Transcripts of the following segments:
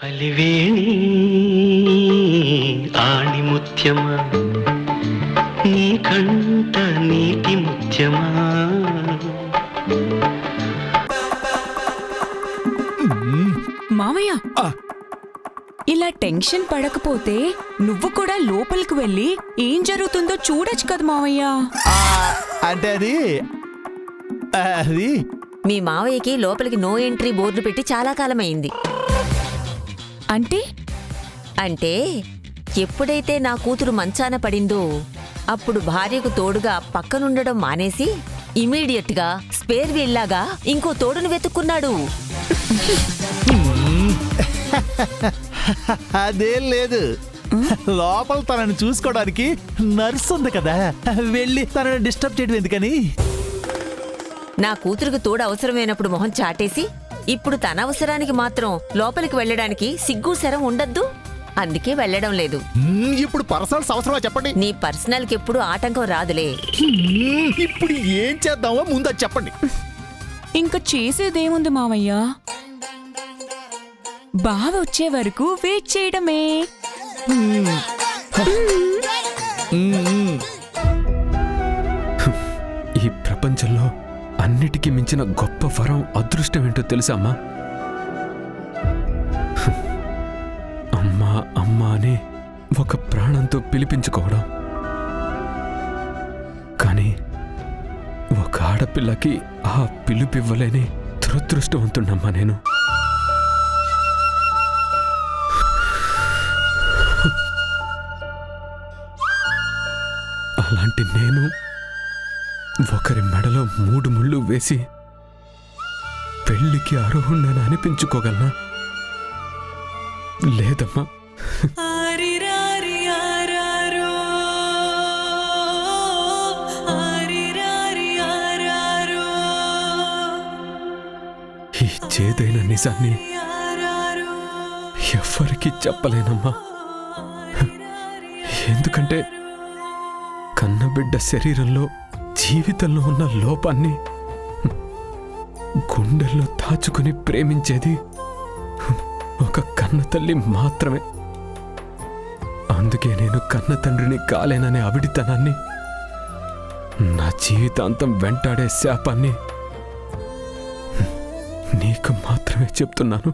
అలివేణి ఆణిముత్యమా నీ కంట నీటి ముత్యమా. మావయ్య, ఇలా టెన్షన్ పడకపోతే నువ్వు కూడా లోపలికి వెళ్ళి ఏం జరుగుతుందో చూడొచ్చు కదా మావయ్య. అంటే అది మీ మావయ్యకి లోపలికి నో ఎంట్రీ బోర్డు పెట్టి చాలా కాలమైంది. అంటే అంటే ఎప్పుడైతే నా కూతురు మంచాన పడిందో అప్పుడు భార్యకు తోడుగా పక్కనుండడం మానేసి ఇమీడియట్గా స్పేర్ వీల్లాగా ఇంకో తోడును వెతుక్కున్నాడు. అదేం లేదు, లోపల తనని చూసుకోవడానికి నర్సు ఉంది కదా, వెళ్ళి తనని డిస్టర్బ్ చేయడం ఎందుకని. నా కూతురుకు తోడు అవసరమైనప్పుడు మొహం చాటేసి ఇప్పుడు తన అవసరానికి మాత్రం లోపలికి వెళ్ళడానికి సిగ్గు శరం ఉండద్దు, అందుకే వెళ్ళడం లేదు. ఇప్పుడు పర్సనల్స్ అవసరమా చెప్పండి. నీ పర్సనల్కి ఎప్పుడు ఆటంకం రాదులే. ఇప్పుడు ఏం చేద్దామో ముందు అది చెప్పండి. ఇంకా చేసేదేముంది మావయ్య, బావ వచ్చే వరకు వెయిట్ చేయడమే. ఈ ప్రపంచంలో అన్నిటికీ మించిన గొప్ప వరం అదృష్టం ఏంటో తెలుసా అమ్మా? అమ్మా అమ్మా అని ఒక ప్రాణంతో పిలిపించుకోవడం. కానీ ఒక ఆడపిల్లకి ఆ పిలుపివ్వలేని దురదృష్టవంతుడమ్మా నేను. అలాంటి నేను ఒకరి మెడలో 3 ముళ్ళు వేసి పెళ్లికి అర్హుణ్ణని అనిపించుకోగలనా? లేదమ్మా. ఈ చేదైన నిజాన్ని ఎవ్వరికీ చెప్పలేనమ్మా. ఎందుకంటే కన్నబిడ్డ శరీరంలో జీవితంలో ఉన్న లోపాన్ని గుండెల్లో దాచుకుని ప్రేమించేది ఒక కన్న తల్లి మాత్రమే. అందుకే నేను కన్న తండ్రిని కాలేననే అవిడితనాన్ని, నా జీవితాంతం వెంటాడే శాపాన్ని నీకు మాత్రమే చెప్తున్నాను.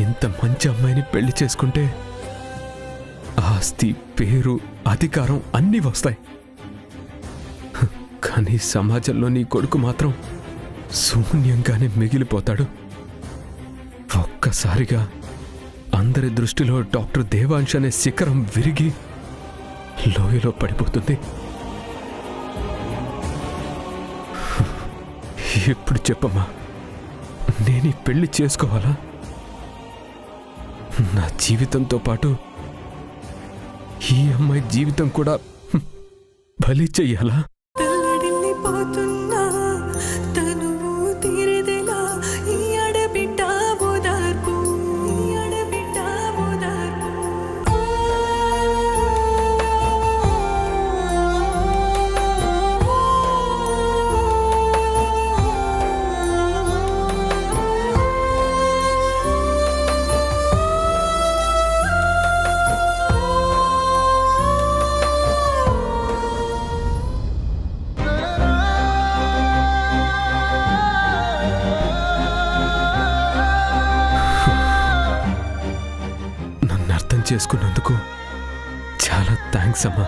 ఇంత మంచి అమ్మాయిని పెళ్లి చేసుకుంటే ఆస్తి, పేరు, అధికారం అన్నీ వస్తాయి. కానీ సమాజంలో నీ కొడుకు మాత్రం శూన్యంగానే మిగిలిపోతాడు. ఒక్కసారిగా అందరి దృష్టిలో డాక్టర్ దేవాంశ్ అనే శిఖరం విరిగి లోయలో పడిపోతుంది. ఇప్పుడు చెప్పమ్మా, నేను ఈ పెళ్లి చేసుకోవాలా? నా జీవితంతో పాటు ఈ అమ్మాయి జీవితం కూడా బలి చెయ్యాలా? చేసుకున్నందుకు చాలా థ్యాంక్స్ అమ్మా.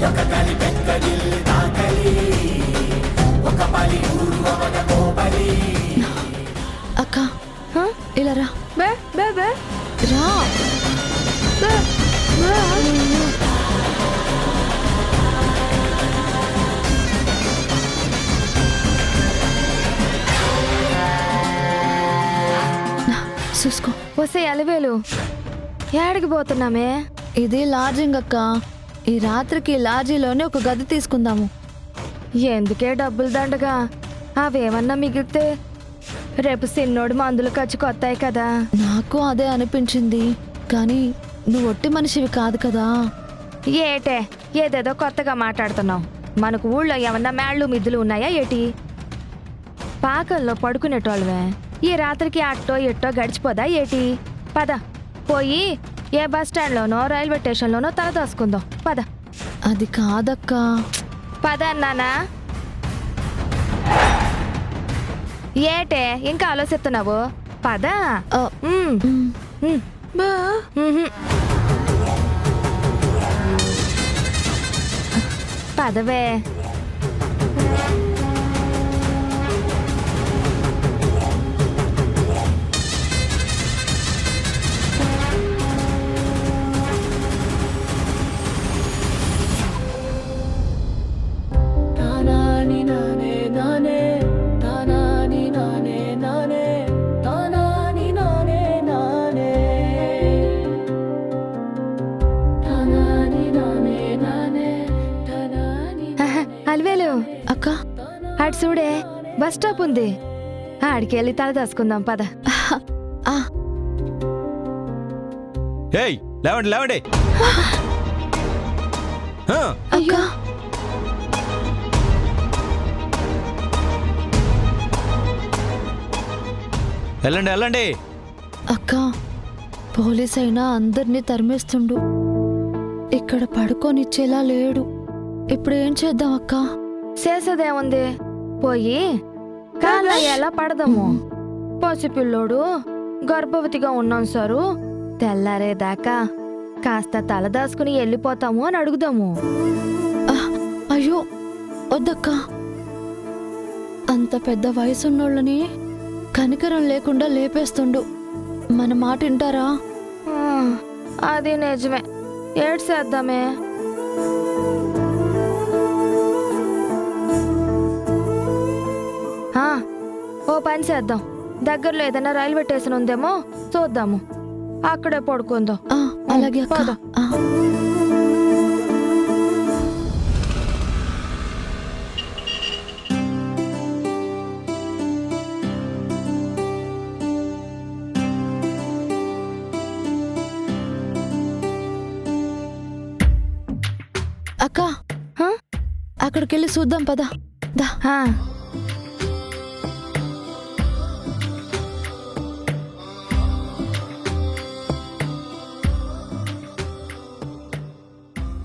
Yo que cali, చూసుకో. వస్తే అలివేలు ఏడికి పోతున్నామే? ఇది లాడ్జింగ్ అక్క. ఈ రాత్రికి లాడ్జీలోనే ఒక గది తీసుకుందాము. ఎందుకే డబ్బులు దండగా? అవేమన్నా మిగిలితే రేపు సిన్నోడు మందులు ఖర్చు కొత్తాయి కదా. నాకు అదే అనిపించింది, కానీ నువ్వు ఒట్టి మనిషివి కాదు కదా. ఏటే ఏదేదో కొత్తగా మాట్లాడుతున్నావు. మనకు ఊళ్ళో ఏమన్నా మేళ్ళు మిద్దులు ఉన్నాయా ఏటి? పాకల్లో పడుకునేటోళ్ళవే. ఈ రాత్రికి అట్టో ఎట్టో గడిచిపోదా ఏటి? పద పోయి ఏ బస్ స్టాండ్లోనో రైల్వే స్టేషన్లోనో తలదాసుకుందాం. పద. అది కాదక్క. పద అన్నానా? ఏటే ఇంకా ఆలోచిస్తున్నావు? పద. ఆ, ఉమ్, మ్, ఉమ్. ఉహుం. పదవే. అలివేలు అక్క. అటు చూడే బస్ స్టాప్ ఉంది. ఆడికి వెళ్ళి తలదాసుకుందాం. పద. ఆ, ఏయ్ లేవండి లేవండి. అయ్యో. వెళ్ళండి వెళ్ళండి. అక్క, పోలీస్ అయినా అందరినీ తరిమేస్తుండు. ఇక్కడ పడుకోనిచ్చేలా లేడు. ఇప్పుడు ఏం చేద్దాం అక్క? చేసేదేముంది, పోయి కాళ్ళ ఎలా పడదాము. పసిపిల్లోడు గర్భవతిగా ఉన్నాం సారు, తెల్లారేదాకా కాస్త తలదాసుకుని వెళ్ళిపోతాము అని అడుగుదాము. అయ్యో వద్దక్క. అంత పెద్ద వయసున్నోళ్ళని కనికరం లేకుండా లేపేస్తుండు. మన మాట వింటారా? ఆ, అది నిజమే. ఏడ్చేద్దామే. ఆ, ఓ పని చేద్దాం. దగ్గరలో ఏదైనా రైల్వే స్టేషన్ ఉందేమో చూద్దాము. అక్కడే పడుకుందాం. ఆ, అలాగే అక్క. పద. ఆ. అక్క, హ? అక్కడికెళ్ళి చూద్దాం పద. దా. ఆ,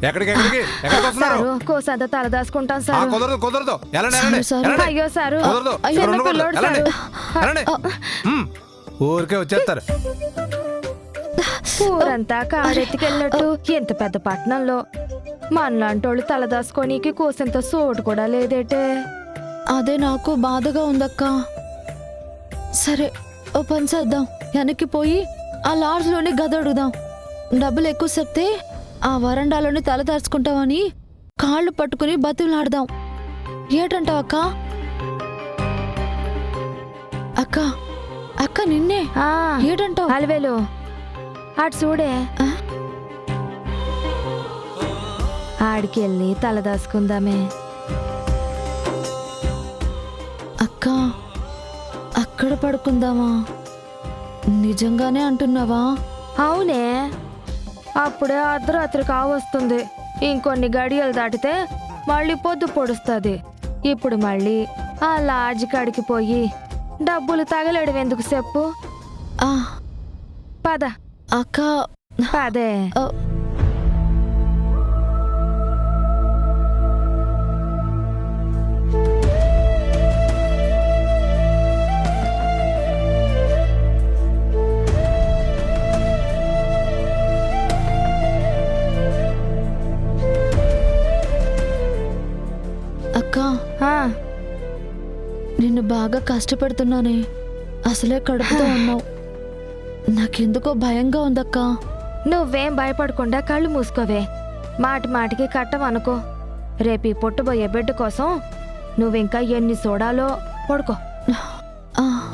ఎక్కడికి ఎక్కడికి ఎక్కడికి వస్తున్నారు? సారు కోసంత తలదాసుకుంటాం ఆ, సారు. కుదరదు కుదరదు. వెళ్ళండి వెళ్ళండి సారు, వెళ్ళండి. అయ్యో సారు, కుదరదు. అయ్యో, ఇక్కడ చిన్న ఉండకూడదు. పిల్లోడు వెళ్ళండి సారు. వెళ్ళండి. ఊరికే వచ్చేస్తారు. ఊరంతా కాడెత్తికెళ్ళినట్టు ఎంత పెద్ద పట్టణంలో మనలాంటోళ్ళు తలదాసుకోనీకి కోసంత సోటు కూడా లేదేటే. అదే నాకు బాధగా ఉందక్క. సరే, ఓ పని చేద్దాం. వెనక్కి పోయి ఆ లాడ్జ్లోని గది అడుగుదాం. డబ్బులు ఎక్కువ చెప్తే ఆ వరండాలోని తల దాచుకుంటామని కాళ్ళు పట్టుకుని బతిలాడదాం. ఏటంటావు అక్క? అక్క, అక్క నిన్నే. ఆ, ఏటంటావు? అలివేలు అటు చూడే. ఆ? ఆడికెళ్ళి తలదాసుకుందామే. అక్క, అక్కడ పడుకుందామా? నిజంగానే అంటున్నావా? అవునే, అప్పుడే అర్ధరాత్రి కావస్తుంది. ఇంకొన్ని గడియలు దాటితే మళ్ళీ పొద్దు పొడుస్తుంది. ఇప్పుడు మళ్ళీ ఆ లాడ్జ్ కాడికి పోయి డబ్బులు తగలేడు ఎందుకు చెప్పు? ఆ, పద. అక్క. పదే. ఆ, అక్క, ఆ, నిన్ను బాగా కష్టపెడుతున్నానే. అసలే కడుపుతో ఉన్నావు. నాకెందుకో భయంగా ఉందక్క. నువ్వేం భయపడకుండా కళ్ళు మూసుకోవే. మాటి మాటికి కట్టమనుకో. రేపు పుట్టబోయే బిడ్డ కోసం నువ్వింకా ఎన్ని చూడాలో. పడుకో. ఆ.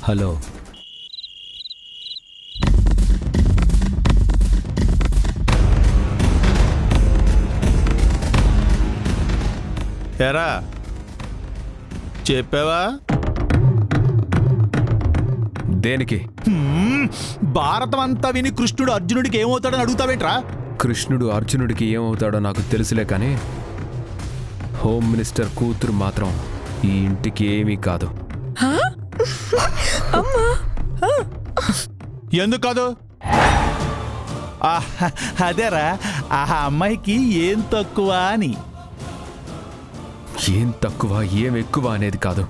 హలో. ఎరా చెప్పావా? దేనికి? భారతం అంతా విని కృష్ణుడు అర్జునుడికి ఏమవుతాడని అడుగుతావేంట్రా? కృష్ణుడు అర్జునుడికి ఏమవుతాడో నాకు తెలుసులే కానీ హోమ్ మినిస్టర్ కూతురు మాత్రం ఈ ఇంటికి ఏమీ కాదు. ఎందుకు కాదు? అదేరా ఆ అమ్మాయికి ఏం తక్కువ అని. ఏం తక్కువ ఏం ఎక్కువ అనేది కాదు,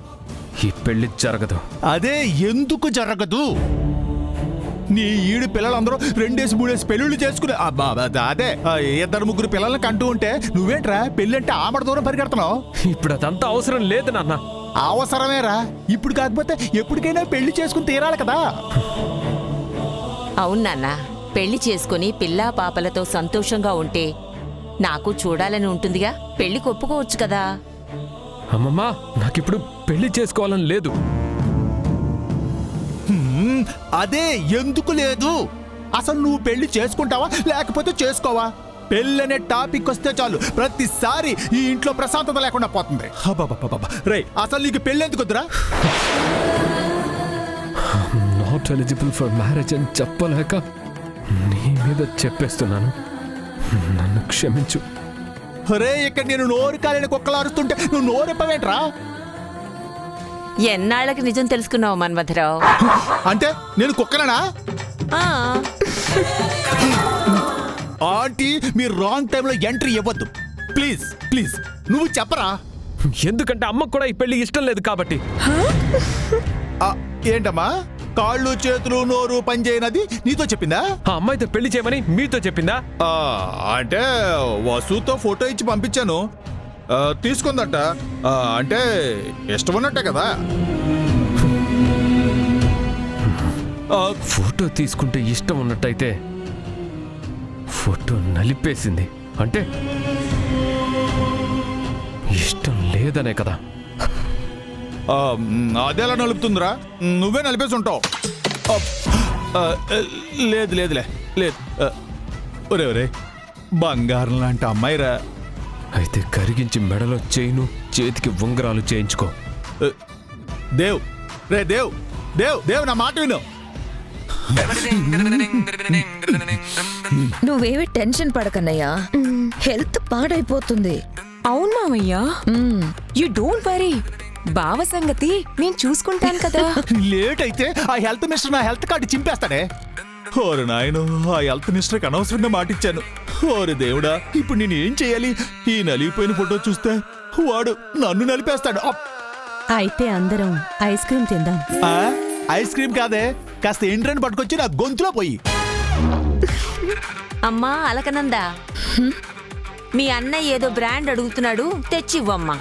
ఈ పెళ్లి జరగదు. అదే ఎందుకు జరగదు? నీ ఈడు పిల్లలందరూ 2-3 పెళ్ళిళ్ళు చేసుకునే అదే 2-3 పిల్లల్ని కంటూ ఉంటే నువ్వేంట్రా పెళ్ళంటే ఆమడ దూరం పరిగెడుతున్నావు? ఇప్పుడు అదంతా అవసరం లేదు నాన్న. అవసరమేరా, ఇప్పుడు కాకపోతే ఎప్పటికైనా పెళ్లి చేసుకుని తీరాలి కదా. అవును నాన్న, పెళ్లి చేసుకుని పిల్లా పాపలతో సంతోషంగా ఉంటే నాకు చూడాలని ఉంటుందిగా. పెళ్లికి ఒప్పుకోవచ్చు కదా. అమ్మమ్మా, నాకిప్పుడు పెళ్లి చేసుకోవాలని లేదు. అదే ఎందుకు లేదు? అసలు నువ్వు పెళ్లి చేసుకుంటావా లేకపోతే చేసుకోవా? పెళ్ళనే టాపిక్ వస్తే చాలు ప్రతిసారి ఈ ఇంట్లో ప్రశాంతత లేకుండా పోతుంది. రే, అసలు నీకు పెళ్ళి ఎందుకు వద్దురా? నాట్ ఎలిజిబుల్ ఫర్ మ్యారేజ్ అని చెప్పలేక నీ మీద చెప్పేస్తున్నాను, నన్ను క్షమించు. రే, ఇక్కడ నేను నోరు కాలేని కుక్కలు అరుస్తుంటే నువ్వు నోరెప్పవేంట్రా? ఎన్నాళ్ళకి నిజం తెలుసుకున్నావు మన్మథరావు? అంటే నేను కుక్కనేనా? ఆ, ఆంటీ, మీరు రాంగ్ టైంలో ఎంట్రీ ఇవ్వద్దు ప్లీజ్ ప్లీజ్. నువ్వు చెప్పరా? ఎందుకంటే అమ్మకు కూడా ఈ పెళ్లి ఇష్టం లేదు కాబట్టి. ఏంటమ్మా, కాళ్ళు చేతులు నోరు పనిచేయనది నీతో చెప్పిందా? ఆ అమ్మాయితో పెళ్లి చేయమని మీతో చెప్పిందా? అంటే వసుతో ఫోటో ఇచ్చి పంపించాను, తీసుకుందట. అంటే ఇష్టం ఉన్నట్టే కదా. ఫోటో తీసుకుంటే ఇష్టం ఉన్నట్టయితే ఫోటో నలిపేసింది అంటే ఇష్టం లేదనే కదా. అదేలా నలుపుతుందిరా? నువ్వే నలిపేసి ఉంటావు. లేదు లేదులే లేదు. ఒరే ఒరే, బంగారం లాంటి అమ్మాయిరా. అయితే కరిగించి మెడలో చైను చేతికి ఉంగరాలు చేయించుకో. దేవ్, రే దేవ్, దేవ్ దేవ్ నా మాట విను. నువ్వేమి టెన్షన్ పడకన్నయ్యా, హెల్త్ పాడైపోతుంది. అవును మామయ్య, యు డోంట్ వరీ. బావ సంగతి నేను చూసుకుంటాను కదా. లేట్ అయితే ఆ హెల్త్ మినిస్టర్ నా హెల్త్ కార్డు చింపేస్తాడే. ఓరు నాయను, ఆ హెల్త్ మినిస్టర్కి అనవసరంగా మాటిచ్చాను. ఓరు దేవుడా, ఇప్పుడు నేను ఏం చేయాలి? ఈ నలిగిపోయిన ఫోటో చూస్తే వాడు నన్ను నలిపేస్తాడు. అయితే అందరం ఐస్ క్రీమ్ తిందాం. ఐస్ క్రీమ్ కాదే, కాస్త ఎండ్రని పట్టుకొచ్చి నా గొంతులో పోయి. అమ్మా అలకనందా, మీ అన్నయ్య ఏదో బ్రాండ్ అడుగుతున్నాడు, తెచ్చివ్వమ్మా.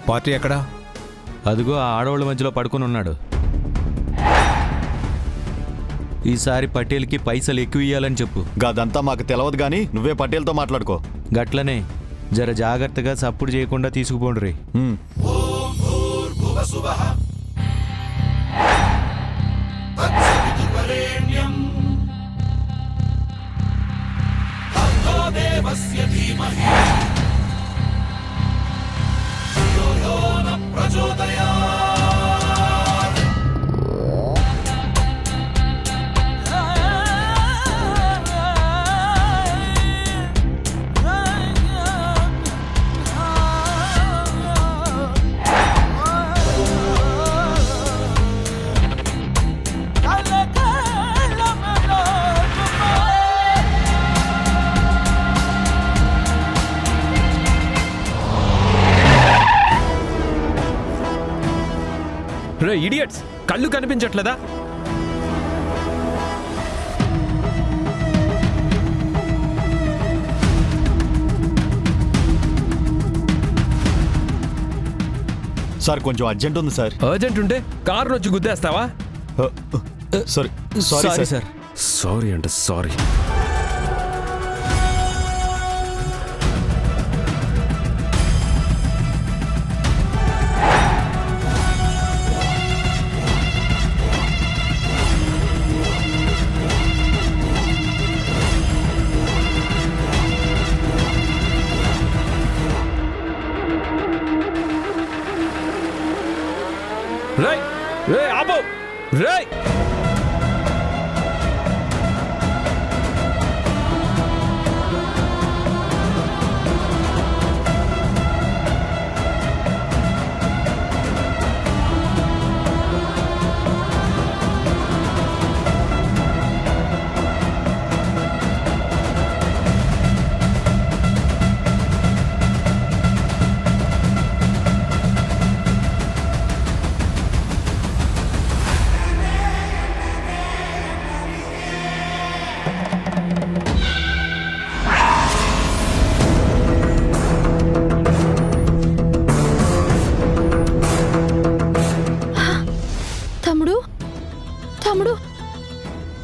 పార్టీ ఎక్కడా? అదిగో ఆ ఆడవాళ్ళ మధ్యలో పడుకుని ఉన్నాడు. ఈసారి పటేల్కి పైసలు ఎక్కువ ఇయ్యాలని చెప్పు. గదంతా మాకు తెలవదు గాని నువ్వే పటేల్తో మాట్లాడుకో. గట్లనే జర జాగ్రత్తగా సప్పుడు చేయకుండా తీసుకుపోండ్రి. రే ఇడియట్స్, కళ్ళు కనిపించట్లేదా? సార్ కొంచెం అర్జెంట్ ఉంది సార్. అర్జెంట్ ఉంటే కారు వచ్చి గుద్దేస్తావా? Sorry sorry sir. సారీ అంటే సారీ. రే రే ఆపో రే. తమ్ముడు తమ్ముడు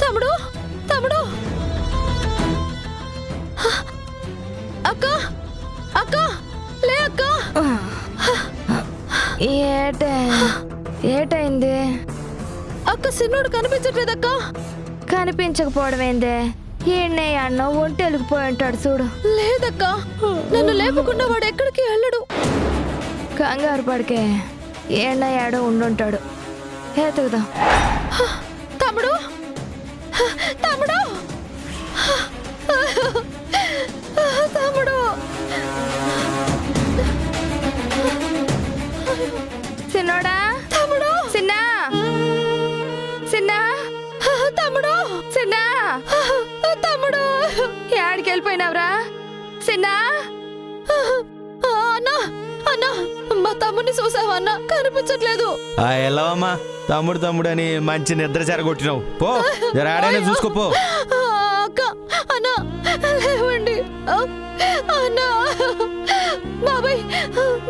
తమ్ముడు తమ్ముడు అక్క అక్క లే అక్క. ఏటైంది అక్క సిన్నోడు కనిపించట్లేదక్క. కనిపించకపోవడం ఏందే? ఈయన్నే అన్న ఒంటి వెలిగిపోయి ఉంటాడు చూడు. లేదక్క, నన్ను లేపకుండా వాడు ఎక్కడికి వెళ్ళడు. కంగారు పడికే, ఏడో ఉండుంటాడు. ఎతుకుదాం. తమ్ముడు తమ్ముడు తమ్ముడు చిన్నోడా, తమ్ముడు చిన్న చిన్న తమ్ముడు చిన్న తమ్ముడు ఏడికి వెళ్ళిపోయినావురా చిన్న? అన్నా అన్నా, మా తమ్ముడిని చూసావా అన్న? కనిపించట్లేదు. ఎలావమ్మా తమ్ముడు తమ్ముడు అని మంచి నిద్ర చెరగొట్టినావు. పో జర ఆడైనా చూసుకోపో. అక్క అన్నా లేవండి అన్నా. బాబాయ్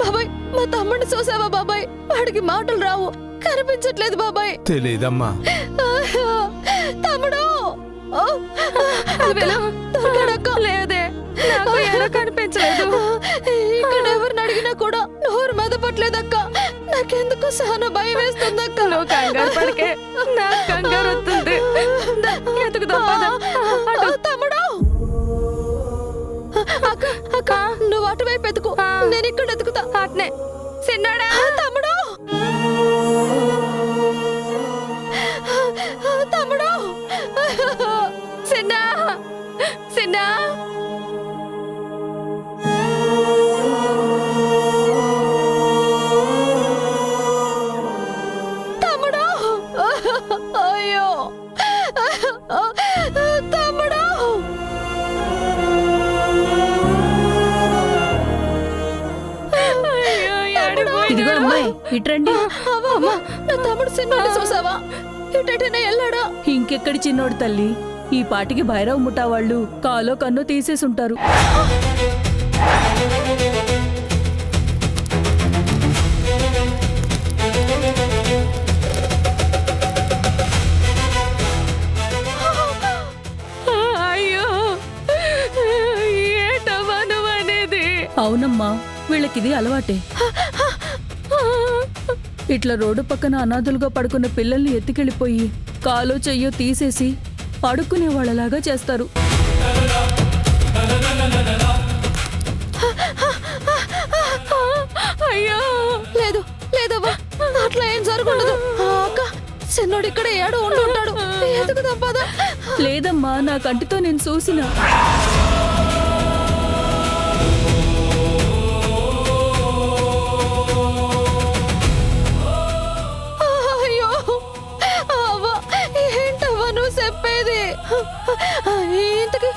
బాబాయ్, మా తమ్ముడిని చూసావా బాబాయ్? వాడికి మాటలు రావు, కనిపించట్లేదు బాబాయ్. తెలీదమ్మా. తమ్ముడు లేదే, నాకు ఏడ కనిపించలేదు. ఇక్కడ ఎవరిని అడిగినా కూడా నోరు మెదపట్లేదక్క. నాకెందుకు చాలా భయం వేస్తుందక్క. నువ్వు కంగారు పడికే, నాకు కంగారు వస్తుంది. తమ్ముడు అక్క అక్క, నువ్వు అటువైపు ఎతుకు, నేను ఇక్కడ ఎతుకుతా. అట్నే చిన్నాడా. తమ్ముడు తమ్ముడు చిన్న చిన్న తమ్ముడు. అయ్యో తమ్ముడు. ఇదిగో అమ్మాయి ఇట్రండి. అమ్మా, నా తమ్ముడు సినిమాని చూసావా? ఇటైనా వెళ్ళాడా? ఇంకెక్కడి చిన్నోడు తల్లి, ఈ పాటికి భైరవ్ ముఠా వాళ్ళు కాలో కన్ను తీసేసుంటారు. అయ్యో, ఏటమ్మా నువ్వనేది? అవునమ్మా, వీళ్ళకిది అలవాటే. ఇట్లా రోడ్డు పక్కన అనాథులుగా పడుకున్న పిల్లల్ని ఎత్తుకెళ్ళిపోయి కాలో చెయ్యో తీసేసి అడుక్కునే వాళ్ళలాగా చేస్తారు. అయ్యో లేదు లేదవ్వా, అట్లా ఏం జరగఉండదు. అక్క, చిన్నోడు ఇక్కడ ఏడు ఉండుంటాడు. ఎదుగుదాం పద. లేదమ్మా, నా కంటితో నేను చూసిన. అయ్యో అవ్వా, ఏంటవ్వా నువ్వు చెప్పేది? ఇంతకి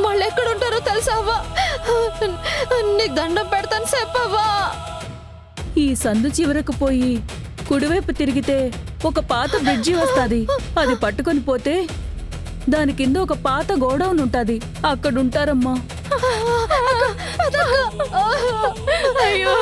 మళ్ళీ ఎక్కడుంటారో తెలుసా అవ్వా? నీకు దండం పెడతాను చెప్పవ్వా. ఈ సందు చివరకు పోయి కుడివైపు తిరిగితే ఒక పాత బ్రిడ్జి వస్తాది. అది పట్టుకొని పోతే దాని కింద ఒక పాత గోడౌన్ ఉంటది. అక్కడుంటారమ్మా. అయ్యో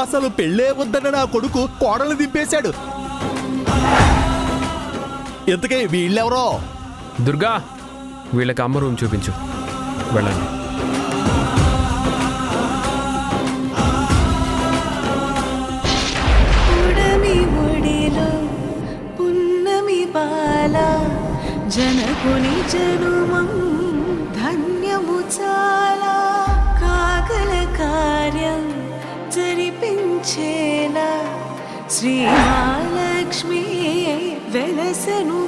అసలు పెళ్ళే వద్దన్న నా కొడుకు కోడలు దింపేశాడు. ఇంతకీ వీళ్ళెవరో? దుర్గా, వీళ్ళకి అమ్మ రూమ్ చూపించు. వెళ్ళండి. జనకుని జనుమం ధన్యము చాలా కాగల కార్యం జరిపించేలా శ్రీ మహాలక్ష్మి వెలసెను.